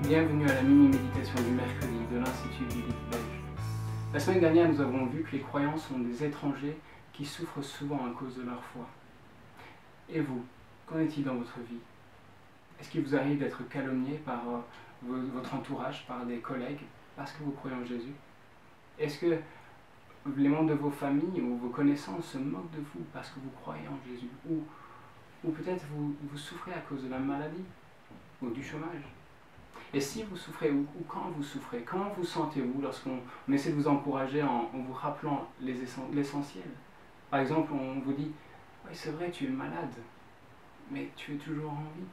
Bienvenue à la mini-méditation du mercredi de l'Institut biblique belge. La semaine dernière, nous avons vu que les croyants sont des étrangers qui souffrent souvent à cause de leur foi. Et vous, qu'en est-il dans votre vie? Est-ce qu'il vous arrive d'être calomnié par votre entourage, par des collègues, parce que vous croyez en Jésus? Est-ce que les membres de vos familles ou vos connaissances se moquent de vous parce que vous croyez en Jésus? Ou peut-être vous souffrez à cause de la maladie ou du chômage? Et si vous souffrez, ou quand vous souffrez, comment vous sentez-vous lorsqu'on essaie de vous encourager en vous rappelant l'essentiel? Par exemple, on vous dit « Oui, c'est vrai, tu es malade, mais tu es toujours en vie. »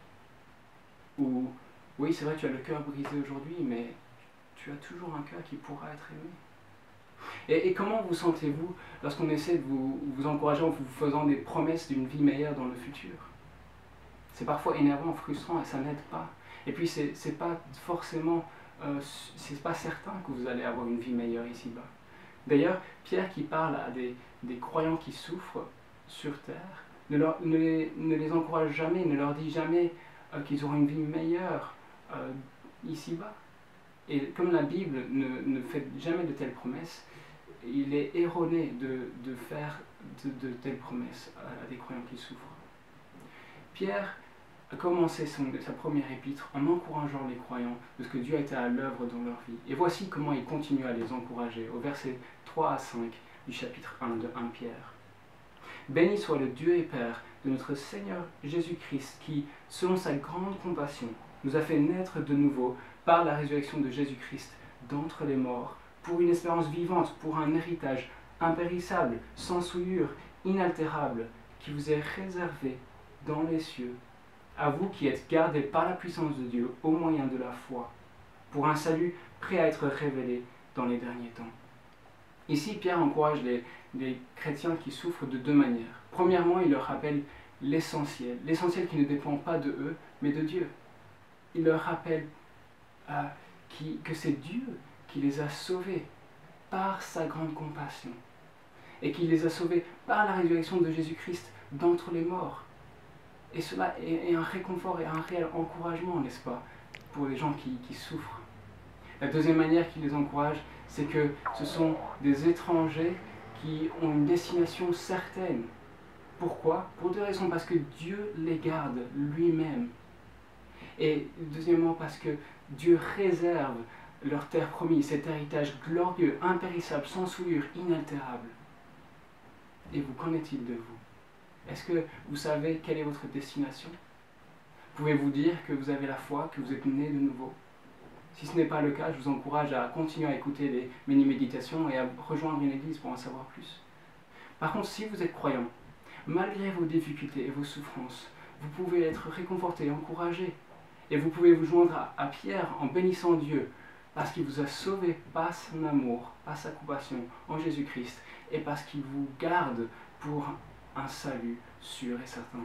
Ou « Oui, c'est vrai, tu as le cœur brisé aujourd'hui, mais tu as toujours un cœur qui pourra être aimé. » Et comment vous sentez-vous lorsqu'on essaie de vous encourager en vous faisant des promesses d'une vie meilleure dans le futur? C'est parfois énervant, frustrant et ça n'aide pas. Et puis c'est pas forcément, c'est pas certain que vous allez avoir une vie meilleure ici-bas. D'ailleurs, Pierre qui parle à des croyants qui souffrent sur terre, ne les encourage jamais, ne leur dit jamais qu'ils auront une vie meilleure ici-bas. Et comme la Bible ne fait jamais de telles promesses, il est erroné de faire de telles promesses à des croyants qui souffrent. Pierre a commencé sa première épître en encourageant les croyants de ce que Dieu a été à l'œuvre dans leur vie. Et voici comment il continue à les encourager au verset 3 à 5 du chapitre 1 de 1 Pierre. « Béni soit le Dieu et Père de notre Seigneur Jésus-Christ qui, selon sa grande compassion, nous a fait naître de nouveau par la résurrection de Jésus-Christ d'entre les morts, pour une espérance vivante, pour un héritage impérissable, sans souillure, inaltérable, qui vous est réservé dans les cieux, à vous qui êtes gardés par la puissance de Dieu au moyen de la foi, pour un salut prêt à être révélé dans les derniers temps. » Ici, Pierre encourage les chrétiens qui souffrent de deux manières. Premièrement, il leur rappelle l'essentiel qui ne dépend pas de eux, mais de Dieu. Il leur rappelle que c'est Dieu qui les a sauvés par sa grande compassion, et qui les a sauvés par la résurrection de Jésus-Christ d'entre les morts. Et cela est un réconfort et un réel encouragement, n'est-ce pas, pour les gens qui souffrent. La deuxième manière qu'il les encourage, c'est que ce sont des étrangers qui ont une destination certaine. Pourquoi? Pour deux raisons. Parce que Dieu les garde lui-même. Et deuxièmement, parce que Dieu réserve leur terre promise, cet héritage glorieux, impérissable, sans souillure, inaltérable. Et vous, qu'en est-il de vous? Est-ce que vous savez quelle est votre destination? Pouvez-vous dire que vous avez la foi, que vous êtes né de nouveau? Si ce n'est pas le cas, je vous encourage à continuer à écouter les mini-méditations et à rejoindre une église pour en savoir plus. Par contre, si vous êtes croyant, malgré vos difficultés et vos souffrances, vous pouvez être réconforté, encouragé. Et vous pouvez vous joindre à Pierre en bénissant Dieu, parce qu'il vous a sauvé par son amour, par sa compassion en Jésus-Christ, et parce qu'il vous garde pour un salut sûr et certain.